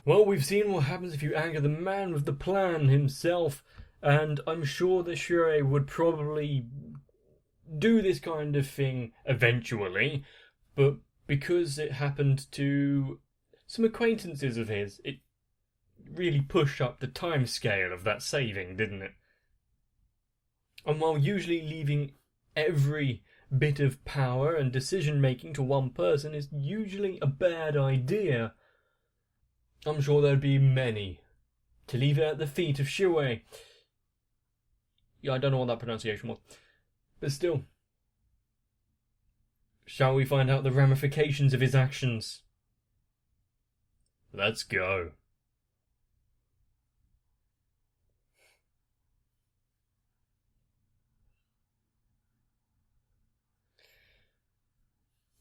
Well, we've seen what happens if you anger the man with the plan himself, and I'm sure that Shure would probably do this kind of thing eventually, but because it happened to some acquaintances of his, it really pushed up the time scale of that saving, didn't it? And while usually leaving every bit of power and decision making to one person is usually a bad idea, I'm sure there'd be many to leave it at the feet of Shure. Yeah, I don't know what that pronunciation was, but still. Shall we find out the ramifications of his actions? Let's go.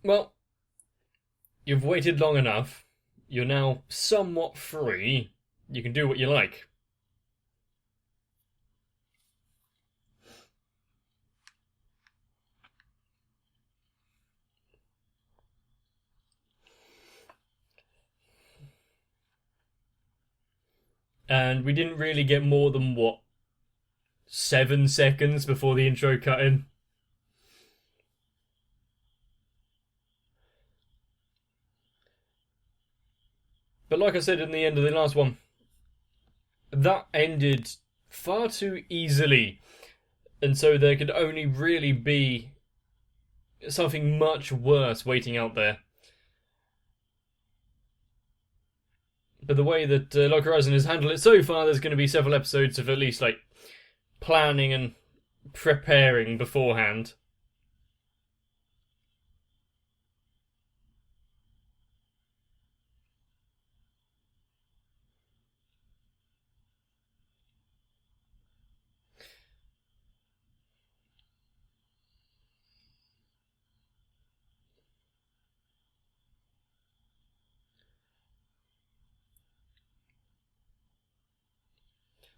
Well, you've waited long enough. You're now somewhat free. You can do what you like. And we didn't really get more than, what, 7 seconds before the intro cut in? But like I said in the end of the last one, that ended far too easily. And so there could only really be something much worse waiting out there. But the way that Log Horizon has handled it so far, there's going to be several episodes of at least like planning and preparing beforehand.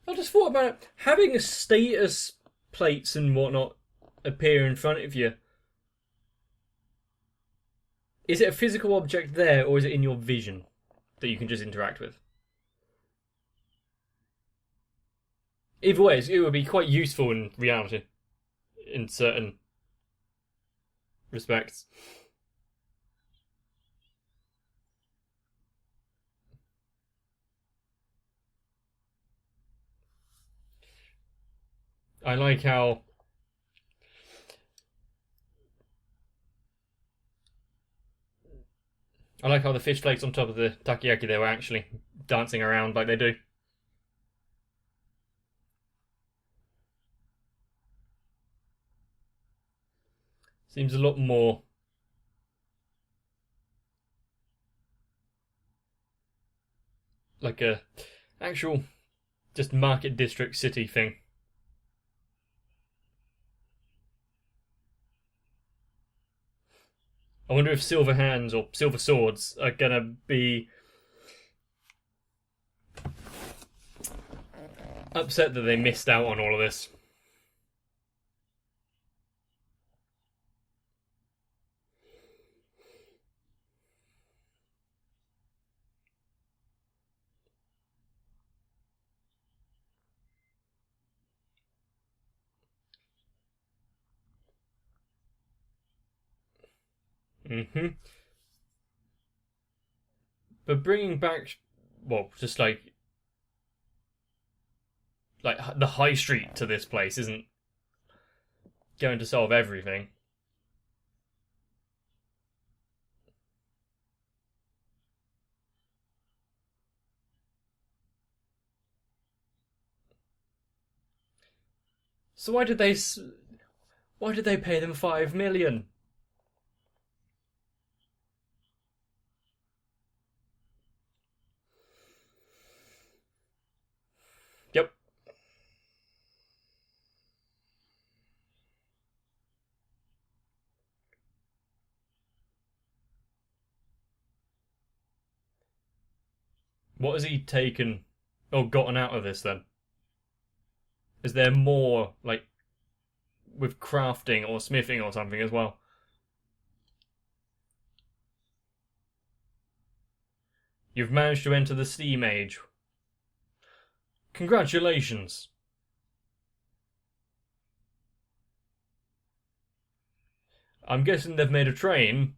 I just thought about it. Having a status plates and whatnot appear in front of you. Is it a physical object there, or is it in your vision that you can just interact with? Either way, it would be quite useful in reality, in certain respects. I like how the fish flakes on top of the takoyaki they were actually dancing around like they do. Seems a lot more like a actual just market district city thing. I wonder if silver hands or silver swords are gonna be upset that they missed out on all of this. Mm-hmm. But bringing back, well, just like the high street to this place isn't going to solve everything. So why did they pay them 5 million? Yep. What has he taken or gotten out of this then? Is there more like with crafting or smithing or something as well? You've managed to enter the Steam Age. Congratulations. I'm guessing they've made a train,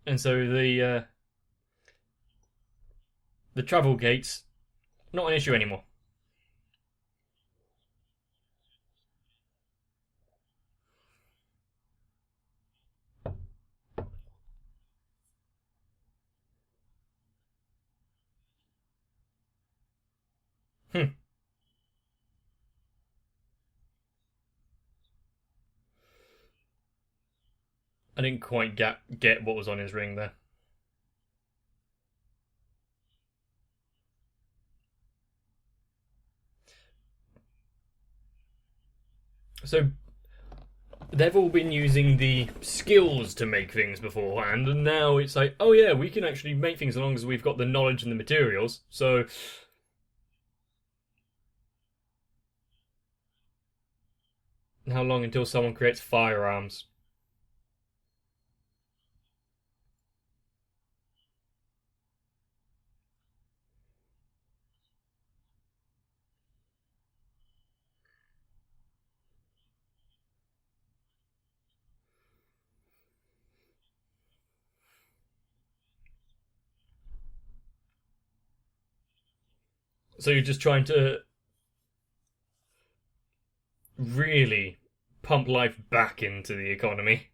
and so the travel gate's not an issue anymore. Hmm. I didn't quite get what was on his ring there. So they've all been using the skills to make things beforehand, and now it's like, oh yeah, we can actually make things as long as we've got the knowledge and the materials. So how long until someone creates firearms? So you're just trying to really pump life back into the economy.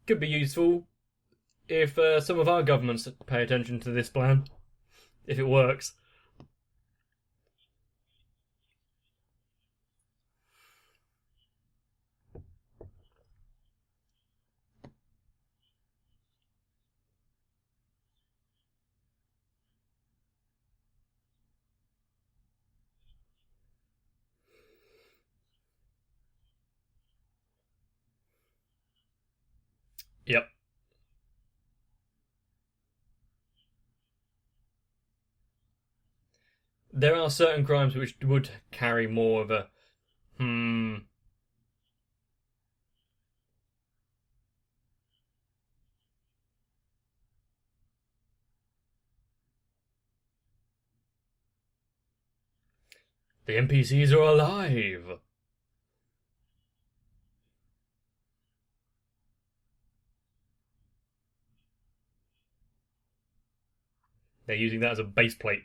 Could be useful if some of our governments pay attention to this plan, if it works. Yep. There are certain crimes which would carry more of a hmm. The NPCs are alive. They're using that as a base plate.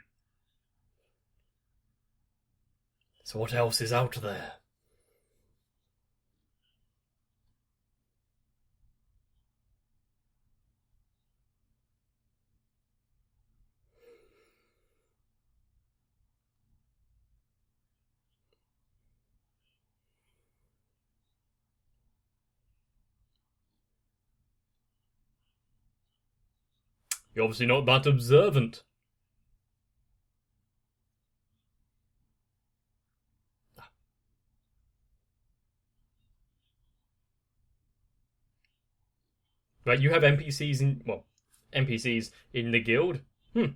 So what else is out there? You're obviously not that observant. Right, you have NPCs in NPCs in the guild. Hmm.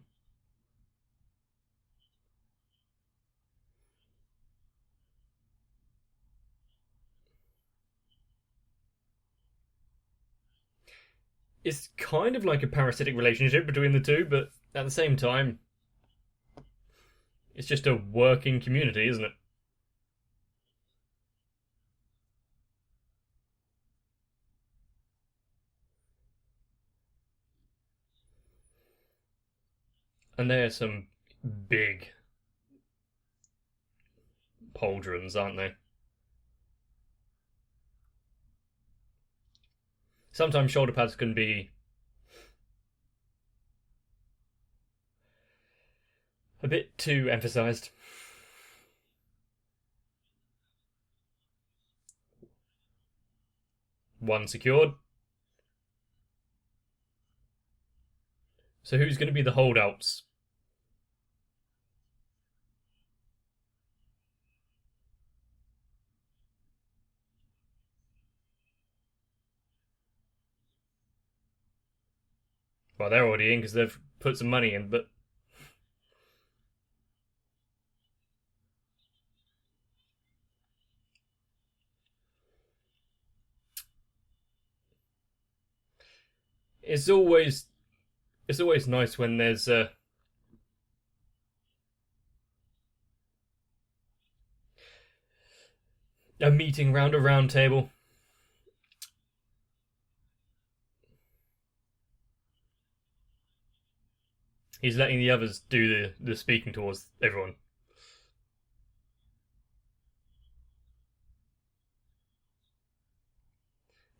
It's kind of like a parasitic relationship between the two, but at the same time, it's just a working community, isn't it? And they're some big pauldrons, aren't they? Sometimes shoulder pads can be a bit too emphasized. One secured. So who's going to be the holdouts? Well, they're already in because they've put some money in, but it's always nice when there's a meeting round a round table. He's letting the others do the speaking towards everyone.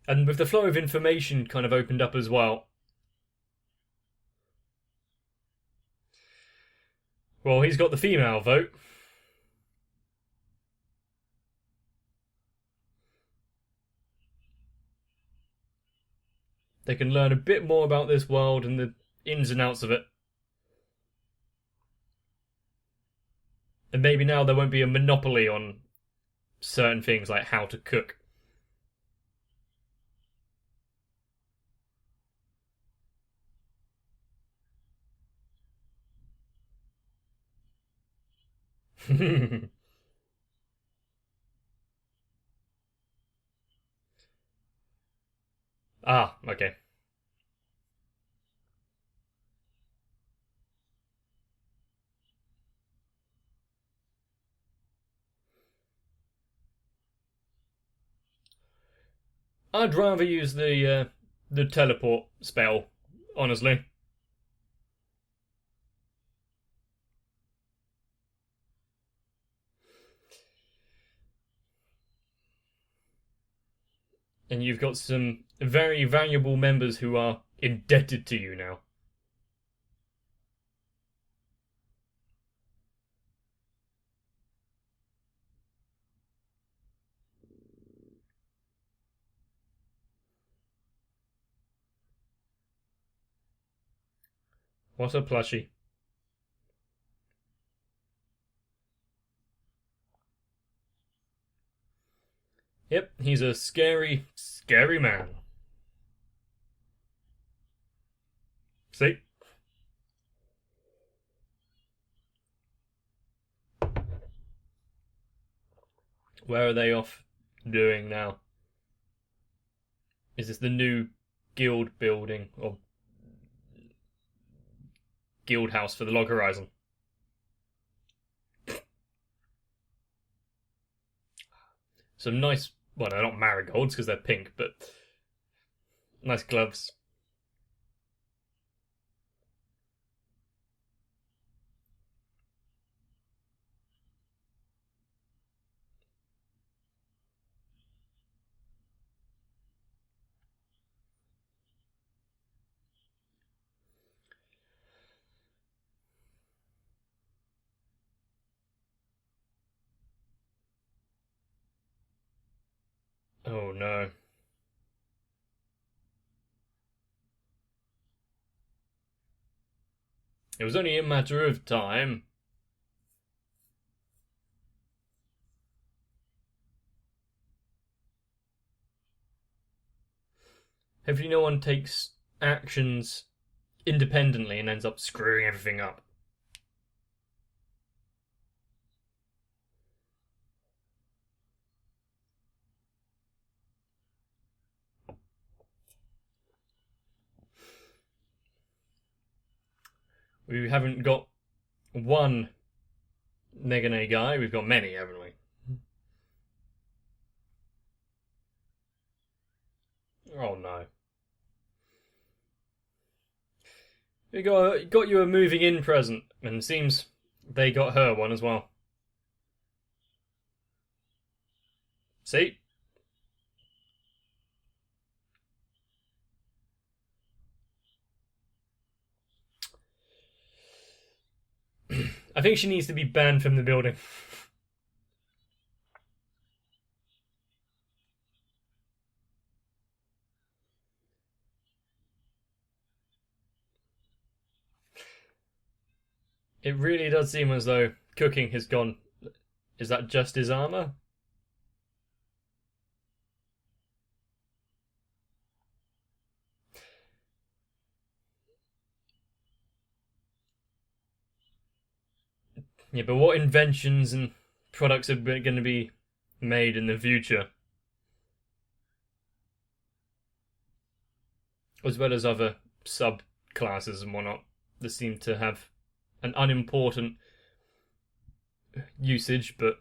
And with the flow of information kind of opened up as well. Well, he's got the female vote. They can learn a bit more about this world and the ins and outs of it. And maybe now there won't be a monopoly on certain things like how to cook. Ah, okay. I'd rather use the teleport spell, honestly. And you've got some very valuable members who are indebted to you now. What a plushie. Yep, he's a scary, scary man. See? Where are they off doing now? Is this the new guild building or guild house for the Log Horizon? Some nice, well, they're not marigolds because they're pink, but nice gloves. Oh no. It was only a matter of time. Hopefully no one takes actions independently and ends up screwing everything up. We haven't got one Negane guy, we've got many, haven't we? Oh no. We got you a moving in present, and it seems they got her one as well. See? I think she needs to be banned from the building. It really does seem as though cooking has gone. Is that just his armor? Yeah, but what inventions and products are going to be made in the future? as well as other subclasses and whatnot that seem to have an unimportant usage, but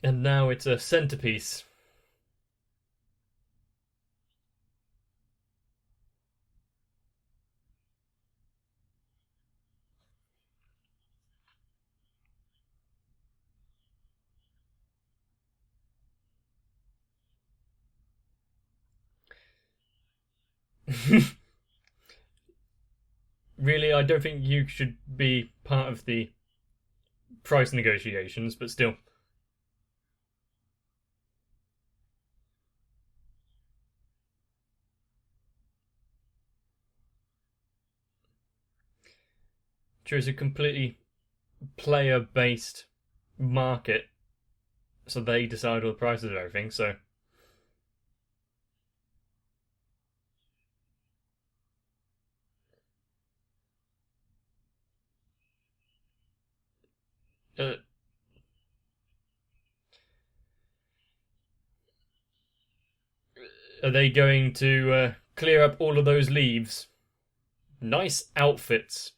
and now it's a centerpiece. Really, I don't think you should be part of the price negotiations, but still. Sure, it's a completely player based market, so they decide all the prices of everything, so. Uh, are they going to clear up all of those leaves? Nice outfits.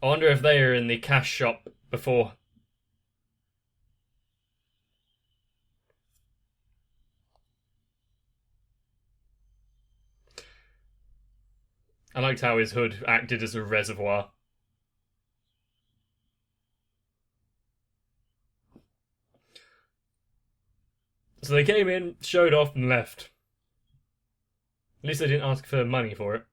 I wonder if they are in the cash shop before. I liked how his hood acted as a reservoir. So they came in, showed off, and left. At least they didn't ask for money for it.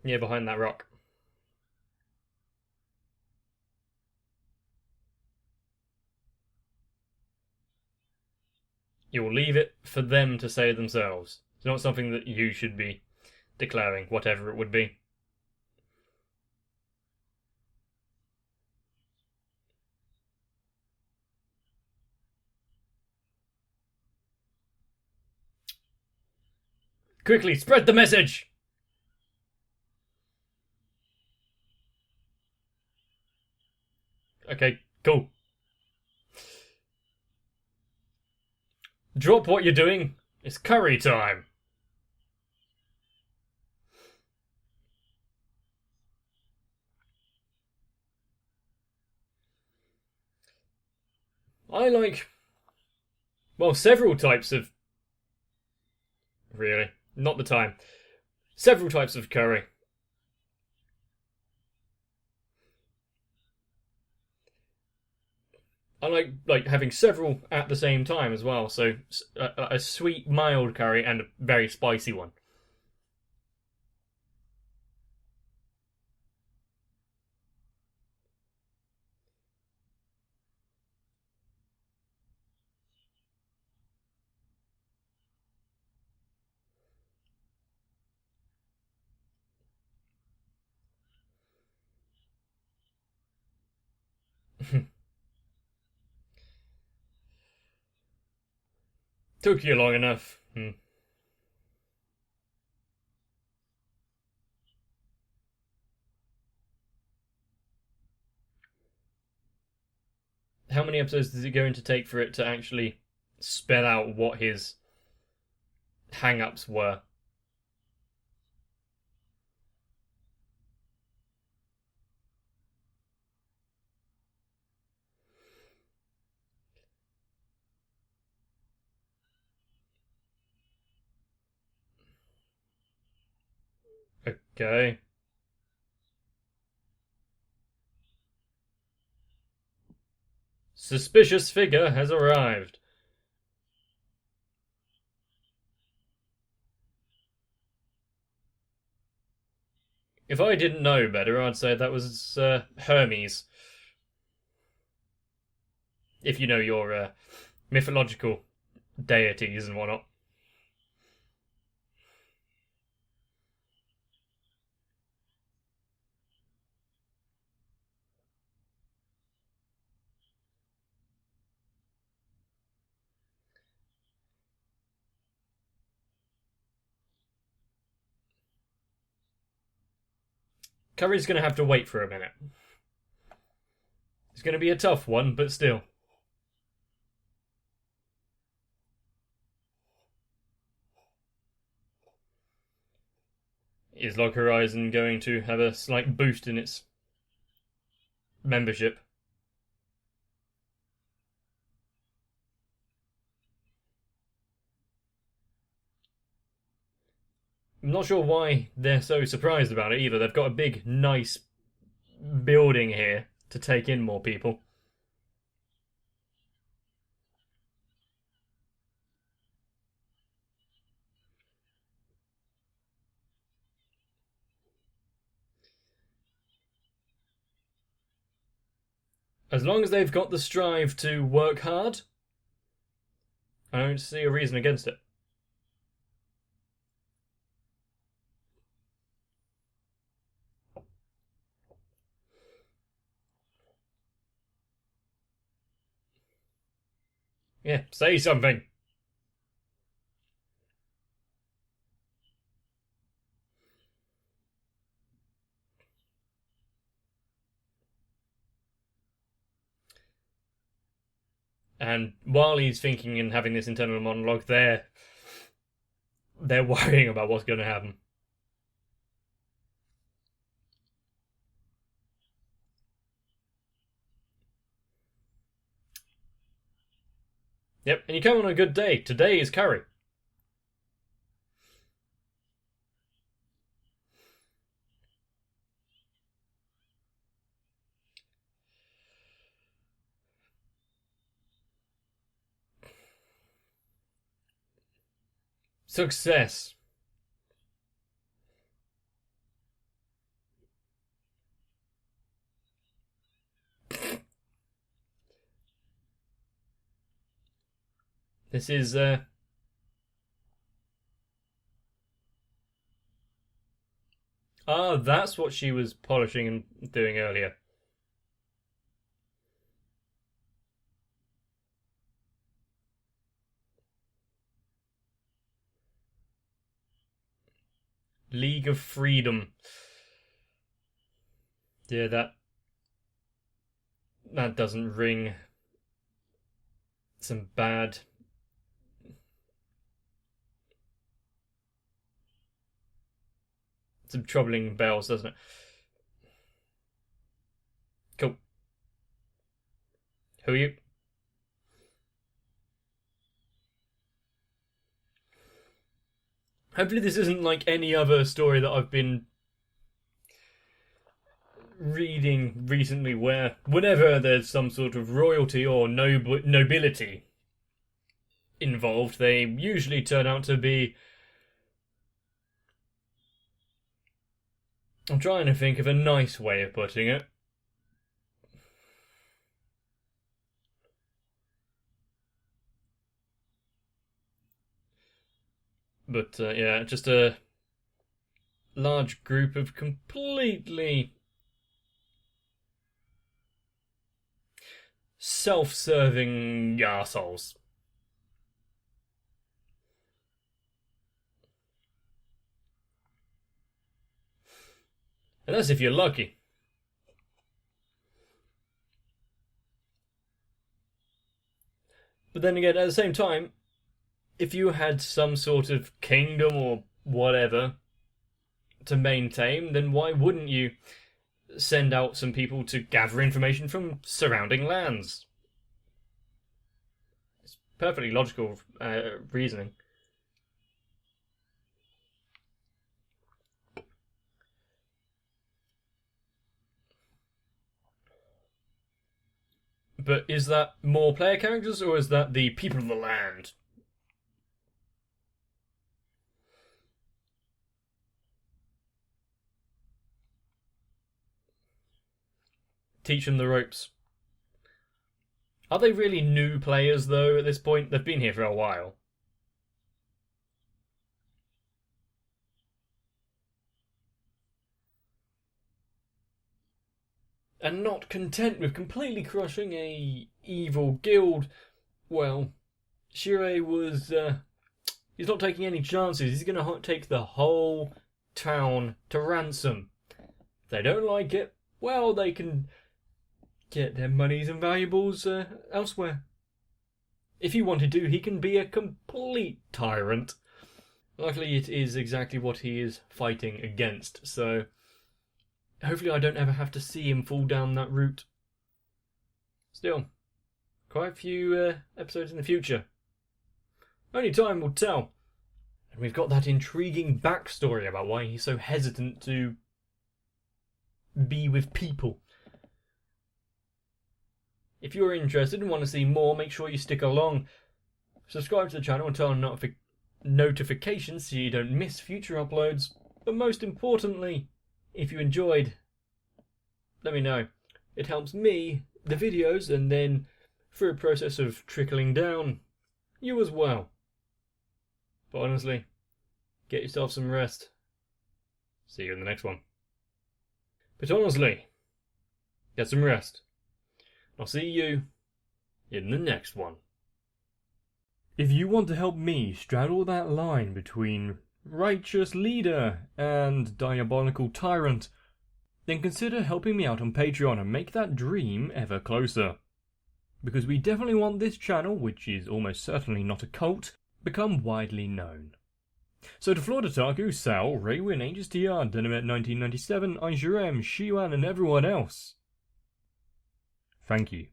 Yeah, behind that rock. You'll leave it for them to say themselves. It's not something that you should be declaring, whatever it would be. Quickly, spread the message! Okay, cool. Drop what you're doing. It's curry time. I like, well, several types of. Really? Not the time. Several types of curry. I like having several at the same time as well. So a sweet, mild curry and a very spicy one. Took you long enough. How many episodes is it going to take for it to actually spell out what his hang-ups were? Okay. Suspicious figure has arrived. If I didn't know better, I'd say that was Hermes. If you know your mythological deities and whatnot. Curry's going to have to wait for a minute. It's going to be a tough one, but still. Is Log Horizon going to have a slight boost in its membership? I'm not sure why they're so surprised about it either. They've got a big, nice building here to take in more people. As long as they've got the strive to work hard, I don't see a reason against it. Yeah, say something. And while he's thinking and having this internal monologue, they're worrying about what's going to happen. Yep, and you come on a good day. Today is curry. Success. This is that's what she was polishing and doing earlier. League of Freedom. Yeah, that doesn't ring some some troubling bells, doesn't it? Cool. Who are you? Hopefully this isn't like any other story that I've been reading recently where whenever there's some sort of royalty or nobility involved, they usually turn out to be... I'm trying to think of a nice way of putting it. But yeah, just a large group of completely self-serving arseholes. And that's if you're lucky. But then again, at the same time, if you had some sort of kingdom or whatever to maintain, then why wouldn't you send out some people to gather information from surrounding lands? It's perfectly logical reasoning. But is that more player characters, or is that the people of the land? Teach them the ropes. Are they really new players, though, at this point? They've been here for a while. And not content with completely crushing a evil guild, well, Shirei was, he's not taking any chances. He's going to take the whole town to ransom. If they don't like it, well, they can get their monies and valuables elsewhere. If he wanted to, he can be a complete tyrant. Luckily, it is exactly what he is fighting against, so hopefully I don't ever have to see him fall down that route. Still, quite a few episodes in the future. Only time will tell. And we've got that intriguing backstory about why he's so hesitant to be with people. If you're interested and want to see more, make sure you stick along. Subscribe to the channel and turn on notifications so you don't miss future uploads. But most importantly, if you enjoyed, let me know. It helps me, the videos, and then through a process of trickling down, you as well. But honestly, get yourself some rest. See you in the next one. But honestly, get some rest. I'll see you in the next one. If you want to help me straddle that line between righteous leader and diabolical tyrant, then consider helping me out on Patreon and make that dream ever closer. Because we definitely want this channel, which is almost certainly not a cult, become widely known. So to Florida Taku, Sal, Raywin, HSTR, Dynamet 1997, Aishurem, Shiwan and everyone else, thank you.